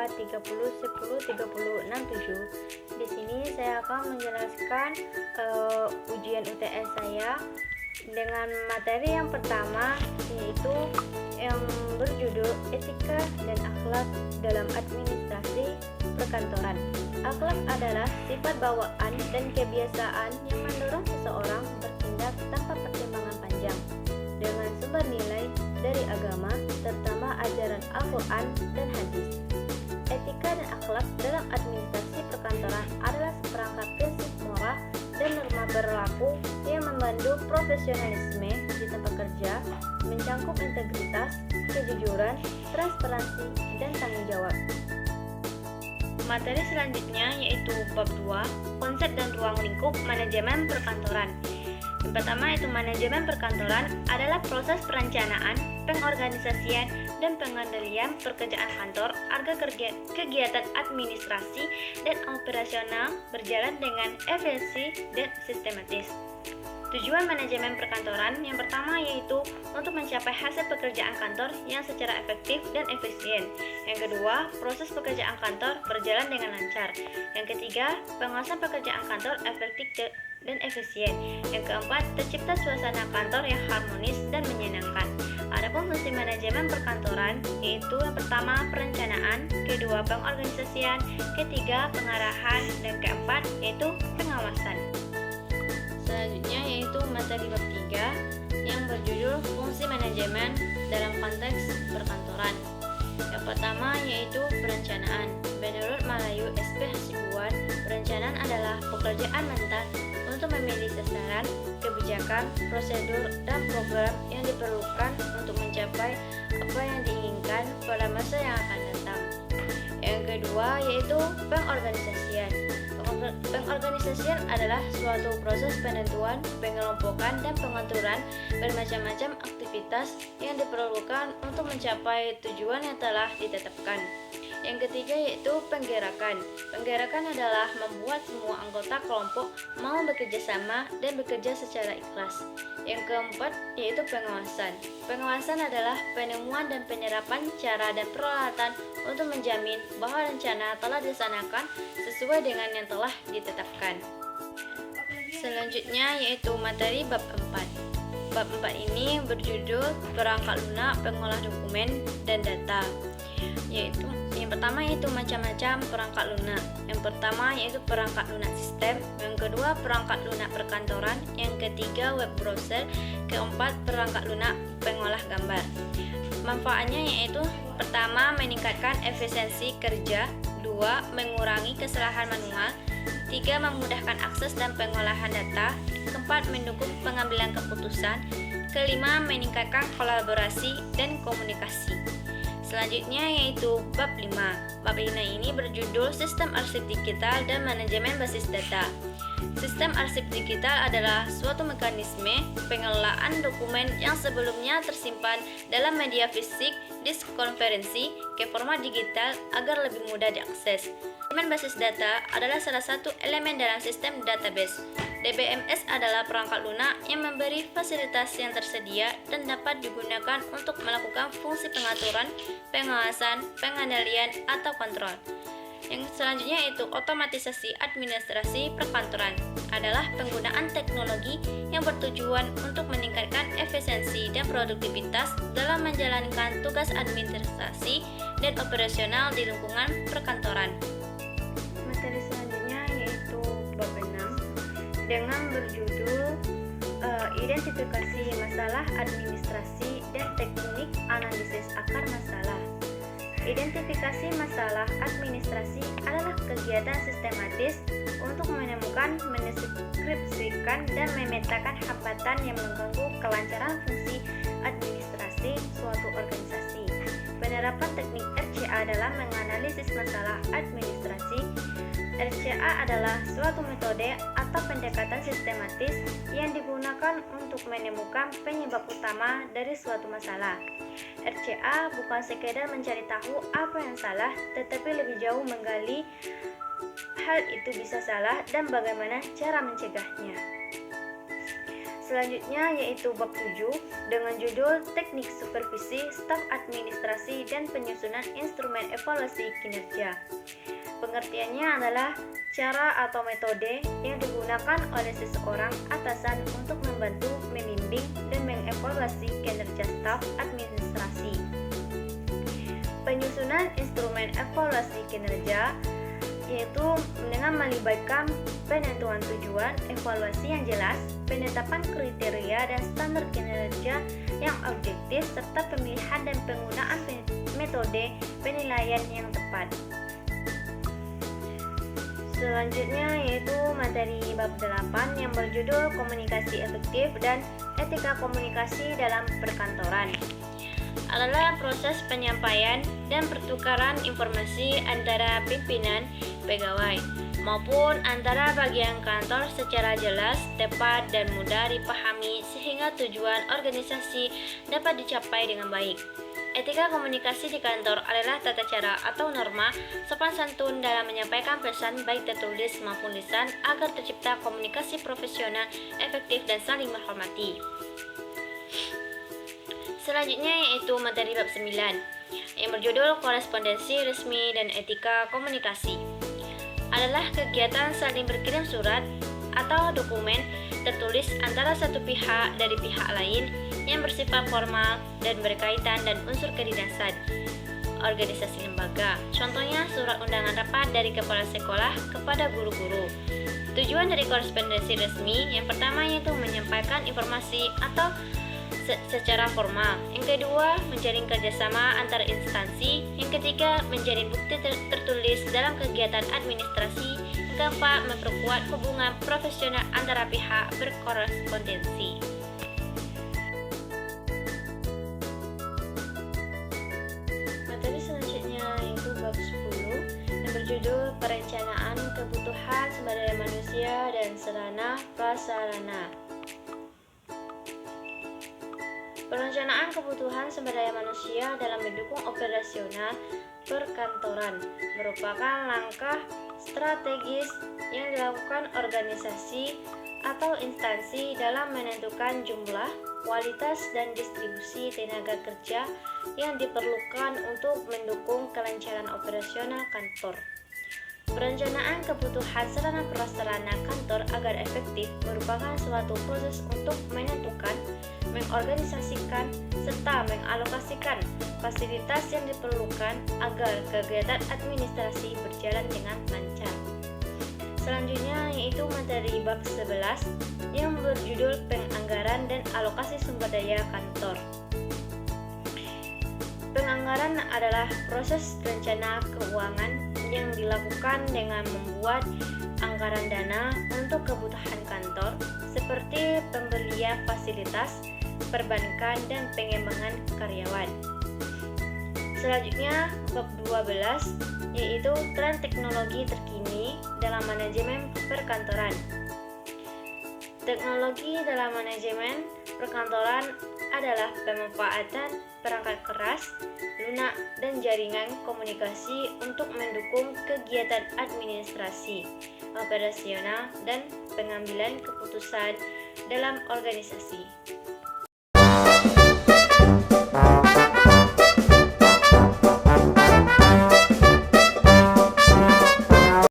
30, 10, 30, 67. Di sini saya akan menjelaskan ujian UTS saya dengan materi yang pertama, yaitu yang berjudul Etika dan Akhlak dalam Administrasi Perkantoran. Akhlak adalah sifat bawaan dan kebiasaan yang mendorong seseorang bertindak tanpa pertimbangan panjang dengan sumber nilai dari agama, terutama ajaran Al-Quran dan hadis. Etika dan akhlak dalam administrasi perkantoran adalah seperangkat prinsip moral dan norma berlaku yang memandu profesionalisme di tempat kerja, mencangkup integritas, kejujuran, transparansi, dan tanggung jawab. Materi selanjutnya yaitu bab 2, konsep dan ruang lingkup manajemen perkantoran. Yang pertama itu manajemen perkantoran adalah proses perencanaan, pengorganisasian, dan pengendalian pekerjaan kantor agar kegiatan administrasi dan operasional berjalan dengan efisien dan sistematis. Tujuan manajemen perkantoran yang pertama yaitu untuk mencapai hasil pekerjaan kantor yang secara efektif dan efisien. Yang kedua, proses pekerjaan kantor berjalan dengan lancar. Yang ketiga, pengawasan pekerjaan kantor efektif dan efisien. Yang keempat, tercipta suasana kantor yang harmonis dan menyenangkan. Adapun fungsi manajemen perkantoran yaitu yang pertama perencanaan, kedua pengorganisasian, ketiga pengarahan, dan keempat yaitu pengawasan. Selanjutnya yaitu materi bab 3 yang berjudul fungsi manajemen dalam konteks perkantoran. Yang pertama yaitu perencanaan. Menurut Malayu SP Hasibuan, perencanaan adalah pekerjaan mental untuk memilih sasaran, kebijakan, prosedur, dan program yang diperlukan untuk mencapai apa yang diinginkan pada masa yang akan datang. Yang kedua yaitu pengorganisasian. Pengorganisasian adalah suatu proses penentuan, pengelompokan, dan pengaturan bermacam-macam aktivitas yang diperlukan untuk mencapai tujuan yang telah ditetapkan. Yang ketiga yaitu penggerakan. Penggerakan adalah membuat semua anggota kelompok mau bekerja sama dan bekerja secara ikhlas. Yang keempat yaitu pengawasan. Pengawasan adalah penemuan dan penyerapan cara dan peralatan untuk menjamin bahwa rencana telah dilaksanakan sesuai dengan yang telah ditetapkan. Selanjutnya yaitu materi bab 4. Bab 4 ini berjudul perangkat lunak pengolah dokumen dan data. Yaitu yang pertama yaitu macam-macam perangkat lunak. Yang pertama yaitu perangkat lunak sistem, yang kedua perangkat lunak perkantoran, yang ketiga web browser, keempat perangkat lunak pengolah gambar. Manfaatnya yaitu pertama meningkatkan efisiensi kerja, dua mengurangi kesalahan manual, tiga memudahkan akses dan pengolahan data, keempat mendukung pengambilan keputusan, kelima meningkatkan kolaborasi dan komunikasi. Selanjutnya yaitu bab 5. Bab 5 ini berjudul Sistem Arsip Digital dan Manajemen Basis Data. Sistem arsip digital adalah suatu mekanisme pengelolaan dokumen yang sebelumnya tersimpan dalam media fisik, disk konferensi, ke format digital agar lebih mudah diakses. Manajemen basis data adalah salah satu elemen dalam sistem database. DBMS adalah perangkat lunak yang memberi fasilitas yang tersedia dan dapat digunakan untuk melakukan fungsi pengaturan, pengawasan, pengendalian, atau kontrol. Yang selanjutnya yaitu otomatisasi administrasi perkantoran adalah penggunaan teknologi yang bertujuan untuk meningkatkan efisiensi dan produktivitas dalam menjalankan tugas administrasi dan operasional di lingkungan perkantoran. Materi selanjutnya yaitu bab 6 dengan berjudul identifikasi masalah administrasi dan teknik analisis akar masalah. Identifikasi masalah administrasi adalah kegiatan sistematis untuk menemukan, mendeskripsikan, dan memetakan hambatan yang mengganggu kelancaran fungsi administrasi suatu organisasi. Penerapan teknik RCA dalam menganalisis masalah administrasi. RCA adalah suatu metode atau pendekatan sistematis yang digunakan untuk menemukan penyebab utama dari suatu masalah. RCA bukan sekedar mencari tahu apa yang salah, tetapi lebih jauh menggali hal itu bisa salah dan bagaimana cara mencegahnya. Selanjutnya yaitu bab 7 dengan judul Teknik Supervisi Staf Administrasi dan Penyusunan Instrumen Evaluasi Kinerja. Pengertiannya adalah cara atau metode yang digunakan oleh seseorang atasan untuk membantu, membimbing, dan mengevaluasi kinerja staf administrasi. Penyusunan instrumen evaluasi kinerja yaitu dengan melibatkan penentuan tujuan evaluasi yang jelas, penetapan kriteria dan standar kinerja yang objektif, serta pemilihan dan penggunaan metode penilaian yang tepat. Selanjutnya yaitu materi bab 8 yang berjudul Komunikasi Efektif dan Etika Komunikasi dalam Perkantoran. Adalah proses penyampaian dan pertukaran informasi antara pimpinan, pegawai, maupun antara bagian kantor secara jelas, tepat, dan mudah dipahami sehingga tujuan organisasi dapat dicapai dengan baik. Etika komunikasi di kantor adalah tata cara atau norma sopan santun dalam menyampaikan pesan baik tertulis maupun lisan agar tercipta komunikasi profesional, efektif, dan saling menghormati. Selanjutnya yaitu materi bab 9 yang berjudul Korespondensi Resmi dan Etika Komunikasi. Adalah kegiatan saling berkirim surat atau dokumen tertulis antara satu pihak dari pihak lain yang bersifat formal dan berkaitan dan unsur kedinasan organisasi lembaga. Contohnya surat undangan rapat dari kepala sekolah kepada guru-guru. Tujuan dari korespondensi resmi yang pertama yaitu menyampaikan informasi atau secara formal. Yang kedua, menjalin kerjasama antar instansi. Yang ketiga, menjalin bukti tertulis dalam kegiatan administrasi. Yang keempat, memperkuat hubungan profesional antara pihak berkorespondensi. Materi selanjutnya yaitu bab 10 yang berjudul Perencanaan Kebutuhan Sumber Daya Manusia dan Sarana Prasarana. Perencanaan kebutuhan sumber daya manusia dalam mendukung operasional perkantoran merupakan langkah strategis yang dilakukan organisasi atau instansi dalam menentukan jumlah, kualitas, dan distribusi tenaga kerja yang diperlukan untuk mendukung kelancaran operasional kantor. Perencanaan kebutuhan sarana prasarana kantor agar efektif merupakan suatu proses untuk menentukan, mengorganisasikan, serta mengalokasikan fasilitas yang diperlukan agar kegiatan administrasi berjalan dengan lancar. Selanjutnya yaitu materi bab 11 yang berjudul Penganggaran dan Alokasi Sumber Daya Kantor. Penganggaran adalah proses rencana keuangan yang dilakukan dengan membuat anggaran dana untuk kebutuhan kantor seperti pembelian fasilitas, perbankan, dan pengembangan karyawan. Selanjutnya, bab 12 yaitu tren teknologi terkini dalam manajemen perkantoran. Teknologi dalam manajemen perkantoran adalah pemanfaatan perangkat keras, lunak, dan jaringan komunikasi untuk mendukung kegiatan administrasi, operasional, dan pengambilan keputusan dalam organisasi.